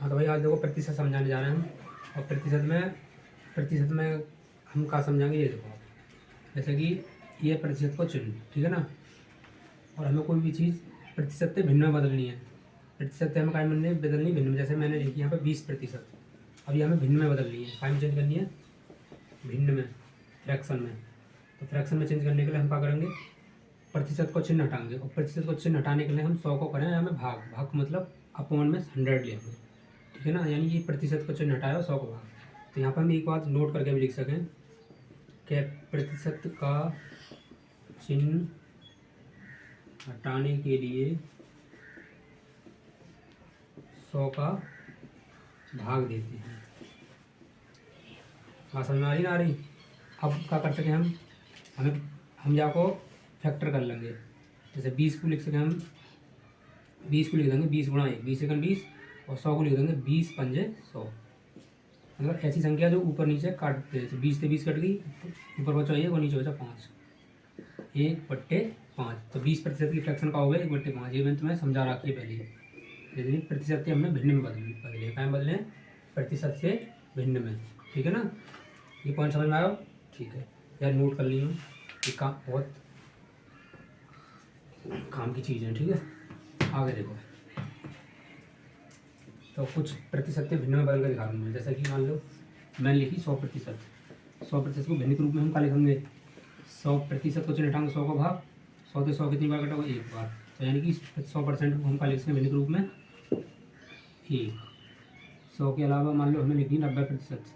हाँ तो भाई आज देखो प्रतिशत समझाने जा रहे हैं हम। और प्रतिशत में हम क्या समझाएंगे ये देखो आप। जैसे कि ये प्रतिशत को चिन्ह, ठीक है ना। और हमें कोई भी चीज़ प्रतिशत से भिन्न में बदलनी है। प्रतिशत से हमें काय में बदलनी भिन्न में। जैसे मैंने लिखी यहाँ पे 20%, अब ये हमें भिन्न में बदलनी है। काय में चेंज करनी है? भिन्न में, फ्रैक्शन में। तो फ्रैक्शन में चेंज करने के लिए हम क्या करेंगे? प्रतिशत को चिन्ह हटाएंगे। और प्रतिशत को चिन्ह हटाने के लिए हम 100 को करें हमें भाग, भाग को मतलब अपॉन में 100 लेंगे, ठीक है ना। यानी कि प्रतिशत को चिन्ह हटाया 100 को भाग। तो यहाँ पर हम एक बात नोट करके भी लिख सकें कि प्रतिशत का चिन्ह हटाने के लिए 100 का भाग देते हैं। बात समझ में आ रही ना आ रही? अब क्या कर सकें हम या को फैक्टर कर लेंगे। जैसे 20 को लिख सकें हम, 20 को लिख देंगे 20 गुणा 1, 20 सेकंड 20, और 100 को लिख देंगे 20 पंजे 100। मतलब ऐसी संख्या जो ऊपर नीचे काट देते। जैसे 20 से 20 कट गई, ऊपर बचा 1 और नीचे बचा 5, 1/5। तो 20% की फ्रैक्शन का हो गया 1/5। ये मैंने तुम्हें समझा रखी है पहले। यदि प्रतिशत से हमने भिन्न में बदले, क्या बदले? प्रतिशत से भिन्न में, ठीक है ना। ये पॉइंट समझ में आया? ठीक है यार, नोट कर ली हूँ। ये काम बहुत काम की चीज़ है, ठीक है। आगे देखो, तो कुछ प्रतिशत से भिन्न में बदल कर दिखा दूँ मैं। जैसे कि मान लो मैंने लिखी 100%। 100% को भिन्न के रूप में हम क्या लिखेंगे? 100% को चिन्ह हटाएंगे 100 का भाग। 100 से 100 कितनी बार कटा होगा? 1 बार। तो यानी कि 100% को हम क्या लिख सकते हैं भिन्न के रूप में? 1। 100 के अलावा मान लो हमने लिखी 90%।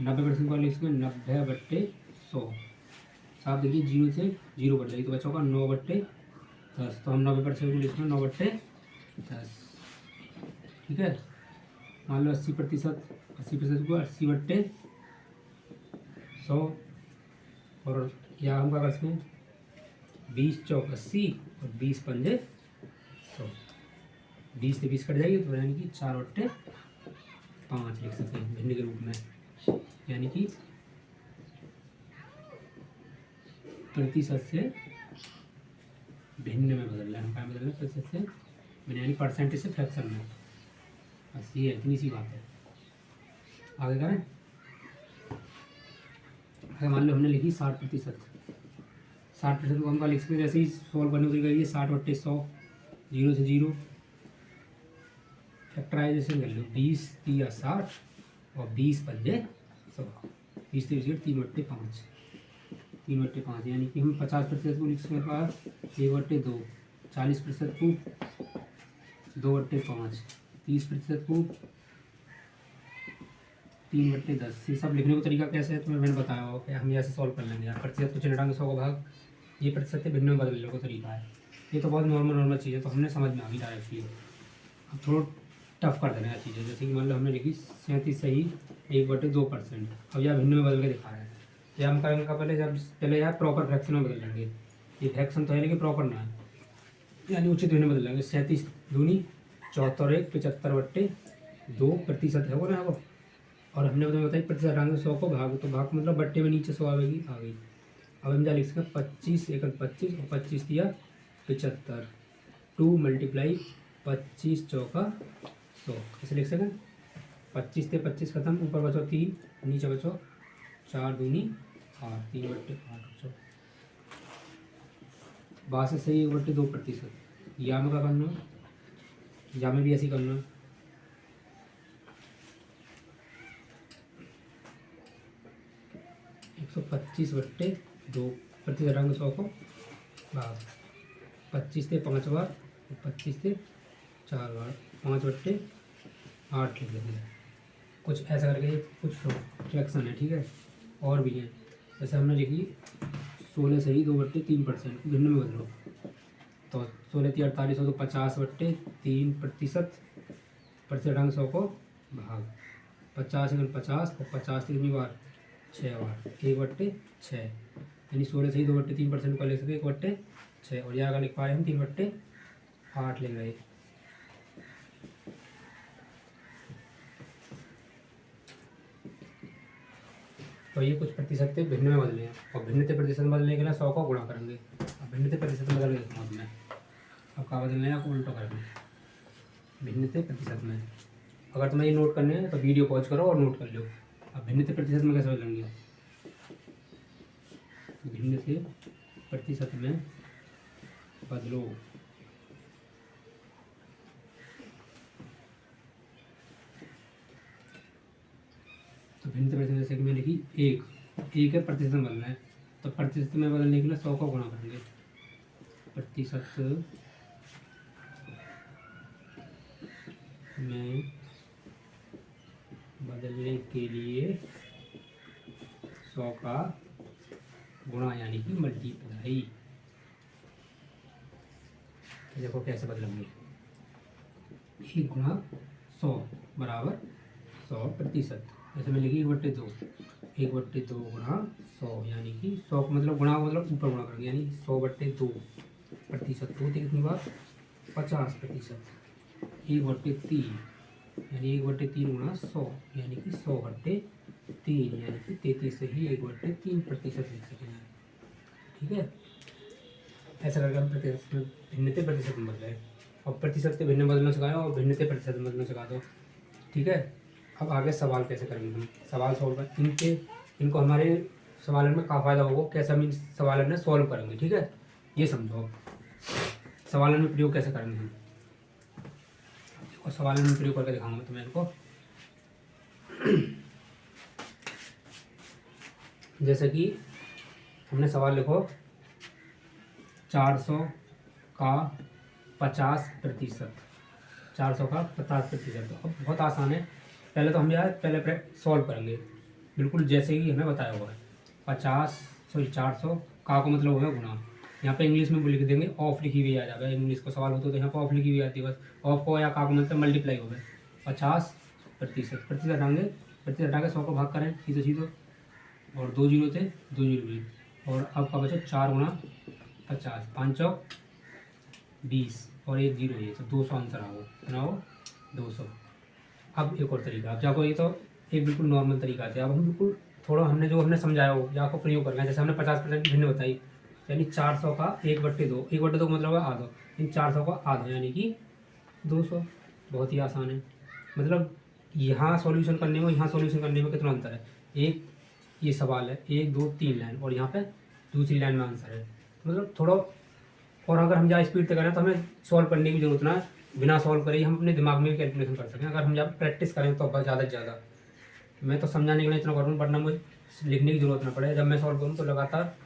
90% को लिख सकते हैं 90/100। साफ देखिए, 0 से 0 कट जाएगी तो बच्चों का 9/10। तो हम 90% को लिख सकते हैं 9/10, ठीक है। मान लो 80% को 80/100। और या हम क्या कर सकते हैं? 20 चौक 80 और 20 पंजे 100। 20 से 20 कट जाएगी तो यानी कि 4/5 लिख सकते हैं भिन्न के रूप में। यानी कि प्रतिशत से भिन्न में बदल रहे हैं। क्या बदल रहे हैं? प्रतिशत से भिन्न, यानी परसेंटेज से फ्रैक्शन में। बस ये इतनी सी बात है। आगे करें। अगर मान लो हमने लिखी 60%। 60% को हम क्या लिख सकते हैं? जैसे ही सॉल्व करने को करिए 60/100, 0 से 0 फैक्टराइजेशन कर लो। 20 3 60 और 20 पंजे 100। 20 से 20 3/5, 3/5। यानी कि हम 50% को लिख सकते हैं 1/2, 40% को 2/5, 30% को 3/10। ये सब लिखने का तरीका कैसे है तुम्हें मैंने बताया होगा कि हम ऐसे सॉल्व कर लेंगे यार। प्रतिशत को चिन्ह हटाएंगे 100 का भाग, ये प्रतिशत से भिन्न में बदलने का तरीका है। ये तो बहुत नॉर्मल चीज़ है, तो हमने समझ में आ गई डायरेक्टली। अब थोड़ा टफ कर देना है चीज़ें। जैसे कि मान लो हमने लिखी 37 सही 1/2%। अब यह भिन्न में बदल के दिखा रहे हैं। या हम करेंगे पहले यार प्रॉपर फ्रैक्शन में बदल लेंगे। ये फ्रैक्शन तो है लेकिन प्रॉपर ना है, यानी उचित भिन्न बदल लेंगे। 37 दूनी 74 1 75/2% है वो ना वो। और हमने बताया प्रतिशत हटाएंगे 100 को भाग, तो भाग मतलब बट्टे में नीचे 100 आएगी आ गई। अब हम क्या लिख सकते हैं? 25 1 25 और 25 दिया 75। 2 × 25 चौका 100 ऐसे लिख सकें। 25 से 25 खत्म, ऊपर बचो 3, नीचे बचो 4 दूनी 8, 3/8। बात से सही 1/2%। या में क्या करना? या में भी ऐसे ही करना। तो 25/2 प्रतिशत हटाएंगे 100 को भाग। 25 से 5 बार, 25 से 4 बार, 5/8 लिख देंगे। कुछ ऐसा करके कुछ फ्रैक्शन है, ठीक है। और भी है, जैसे हमने लिखी 16 सही 2/3% भिन्न में बदलो। तो 16 3 48 हो तो 50/3%। प्रतिशत हटाएंगे 100 को भाग। 50 × 50 और 50 से कितनी बार? 6 बार, 1/6। यानी 16 से ही 2/3% का ले सकते 1/6। और यहाँ का लिख पा रहे हम 3/8 लिख रहे। तो ये कुछ प्रतिशत से भिन्न में बदले हैं। और भिन्न से प्रतिशत बदलने के लिए 100 को गुणा करेंगे। अब भिन्न से प्रतिशत में बदल गए में अब क्या बदलना है? आपको उल्टा करेंगे भिन्न से प्रतिशत में। अगर तुम्हें ये नोट करने हैं तो वीडियो पॉज करो और नोट कर लो। अब भिन्न से प्रतिशत में कैसे बदलेंगे, भिन्न से प्रतिशत में बदलो। तो भिन्न से प्रतिशत जैसे कि मैं लिखी एक है प्रतिशत में बदलना है, तो प्रतिशत में बदलने के लिए 100 को गुणा करेंगे। प्रतिशत में बदलने के लिए 100 का गुणा यानी कि मल्टीप्लाई। तो देखो कैसे बदलेंगे, 1 गुणा 100 बराबर 100%। जैसे मैं लिखी 1/2, 1/2 गुणा 100 यानी कि 100 का मतलब गुणा मतलब ऊपर गुणा करेंगे, यानी 100/2 प्रतिशत। तो होती कितनी बार 50%। 1/3 यानी 1/3 गुणा 100 यानी कि 100/3 यानी कि 33 से ही 1/3% लिख सकेंगे। ठीक है, ऐसा करके हम प्रतिशत में भिन्न से प्रतिशत में बदले, और प्रतिशत से भिन्न बदलना सिखाया और भिन्न से प्रतिशत में बदलना सिखा दो। ठीक है, अब आगे सवाल कैसे करेंगे, हम सवाल सॉल्व कर इनको हमारे सवाल में क्या फ़ायदा होगा, कैसे हम इन सवाल में सॉल्व करेंगे। ठीक है, ये समझो सवाल में प्रयोग कैसे करेंगे हम, और सवाल में प्रयोग करके दिखाऊंगा तुम्हें इनको। जैसे कि हमने सवाल लिखो 400 का 50%, 400 का 50%। तो अब बहुत आसान है, पहले तो हम यार पहले सॉल्व करेंगे बिल्कुल जैसे ही हमें बताया हुआ है। 400 का मतलब होगा गुणा, यहाँ पे इंग्लिश में लिख देंगे ऑफ लिखी हुई आ जाएगा, इंग्लिश को सवाल होता तो यहाँ पे ऑफ लिखी हुई आती है, बस ऑफ को या का मतलब मल्टीप्लाई हो गए 50%, प्रतिशत हटाएंगे, प्रतिशत हटा के 100 को भाग करें सीधे सीधे, और 2 जीरो थे 2 जीरो हुई, और अब का बचा 4 गुणा 50, 5 20 और 1 जीरो, ये तो 200 आंसर आओ बनाओ 200। अब एक और तरीका, अब जाको ये तो एक बिल्कुल नॉर्मल तरीका है, अब हम बिल्कुल थोड़ा हमने समझाया हो या आपको प्रयोग करना है। जैसे हमने 50% की भिन्न बताई, यानी 400 का 1/2, 1/2 मतलब है आधा, इन 400 का आधा यानी कि 200। बहुत ही आसान है, मतलब यहाँ सॉल्यूशन करने में यहाँ सॉल्यूशन करने में कितना अंतर है, एक ये सवाल है 1 2 3 लाइन, और यहाँ पे दूसरी लाइन में आंसर है, मतलब थोड़ा। और अगर हम ज़्यादा स्पीड से करें तो हमें सॉल्व करने की जरूरत ना है, बिना सॉल्व करे ही हम अपने दिमाग में भी कैलकुलेशन कर सकें। अगर हम ज़्यादा प्रैक्टिस करें तो ज़्यादा से ज़्यादा, मैं तो समझाने के लिए इतना करूँ, वरना मुझे लिखने की जरूरत ना पड़े, जब मैं सॉल्व करूँ तो लगातार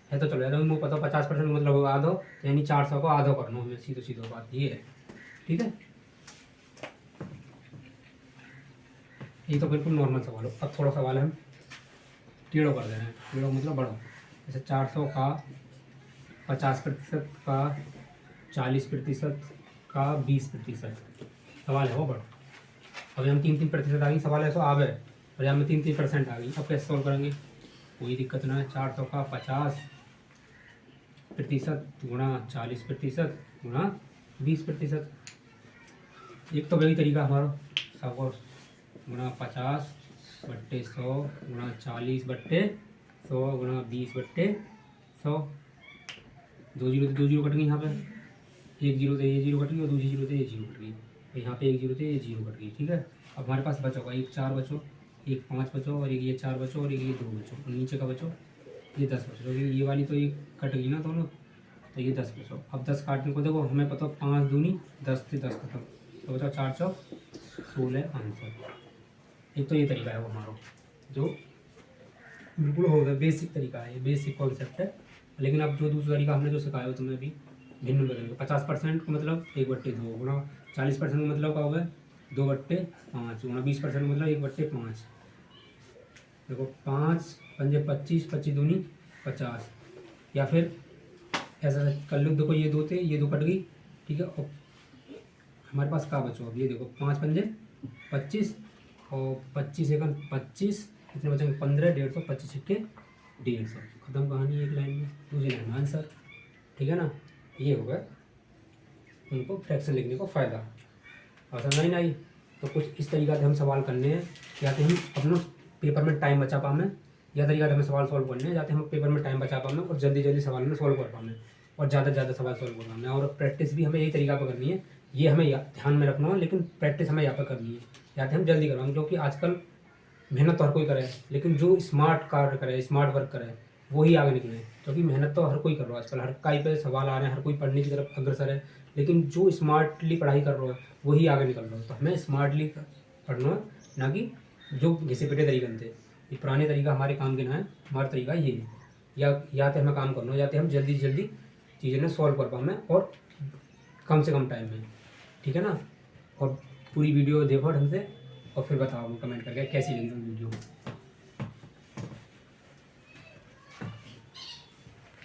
है तो चलो यार। मुझे पता 50% मतलब होगा आधो, यानी 400 को आधो करना हमें, सीधो बात ये है। ठीक है, ये तो बिल्कुल नॉर्मल सवाल हो। अब थोड़ा सवाल हम टेढ़ो कर दे रहे हैं, टेढ़ो मतलब बड़ो। जैसे 400 का 50% का 40% का 20%, सवाल है वो बड़ो। अभी हम 3% आ गई, सवाल है सो आवे, और यहाँ में 3% आ गई। अब कैसे सॉल्व करेंगे, कोई दिक्कत ना है। 400 का 50% गुणा 40% गुणा 20%, एक तो वही तरीका हमारा सब, और गुणा 50/100 गुणा 40/100 गुणा 20/100। 2 जीरो 2 जीरो कट गई, यहाँ पे 1 जीरो थे ये जीरो कट गई, और दूसरी जीरो थे ये जीरो कट गई, और यहाँ पे 1 जीरो थे ये जीरो कट गई। ठीक है, अब हमारे पास बचा होगा 1 4 बचो, 1 5 बचो, और 1 ये 4 बचो, और 1 ये 2 बचो, और नीचे का बचो ये 10 बचो, क्योंकि ये वाली तो ये कट गई ना दोनों, तो ये 10 बचो। अब 10 काटने को देखो, हमें पता 5 दूनी 10 थे 10 खत्म, तो बचा 4 चौक 16 आंसर। एक तो ये तरीका है वो हमारा, जो बिल्कुल हो गया बेसिक तरीका है, ये बेसिक कॉन्सेप्ट है। लेकिन अब जो दूसरा तरीका हमने जो सिखाया हो तुम्हें अभी, भिन्न बदल 50% का मतलब 1/2 गुणा 40% का मतलब क्या होगा 2/5 गुणा 20% का मतलब 1/5। देखो 5 पंजे 25, 25 दूनी 50, या फिर ऐसा कर लो। देखो ये 2 थे ये 2 कट गई। ठीक है, और हमारे पास क्या बचो, अब ये देखो 5 पंजे 25, और 25 एकम 25, कितने बचेंगे 15, 150, 25 सिक्के 150, खत्म कहानी एक लाइन में, दूसरी लाइन में आंसर। ठीक है ना, ये होगा उनको फ्रैक्शन लिखने को फ़ायदा। और समझ नहीं आई तो कुछ इस तरीका से हम सवाल करने हैं, या तो हम अपना पेपर में टाइम बचा पाएँ, या तरीका से हमें सवाल सॉल्व करने हैं, जाते हम पेपर में टाइम बचा पाएँ और जल्दी जल्दी सवाल में सॉल्व कर पाएँ, और ज़्यादा से ज़्यादा सवाल सॉल्व कर पाएँ। और प्रैक्टिस भी हमें यही तरीका पर करनी है, ये हमें ध्यान में रखना है, लेकिन प्रैक्टिस हमें यहाँ पर करनी है। या तो हम जल्दी करवाएंगे, क्योंकि आजकल मेहनत तो हर कोई करे, लेकिन जो स्मार्ट कार्य करे, स्मार्ट वर्क करे, वही आगे निकले। क्योंकि मेहनत तो हर कोई कर रहा है आजकल, हर कहीं पे सवाल आ रहे हैं, हर कोई पढ़ने की तरफ अग्रसर है, लेकिन जो स्मार्टली पढ़ाई कर रहा है वही आगे निकल रहा है। तो हमें स्मार्टली पढ़ना है, ना कि जो घिसे पिटे तरीके थे। ये पुराने तरीका हमारे काम के ना है, हमारा तरीका ये है। या तो हमें काम करना है, या तो हम जल्दी से जल्दी चीज़ें ना सॉल्व कर पाएँ और कम से कम टाइम में, ठीक है ना। और पूरी वीडियो देखो ढंग से और फिर बताओ कमेंट करके कैसी लगी तुम वीडियो।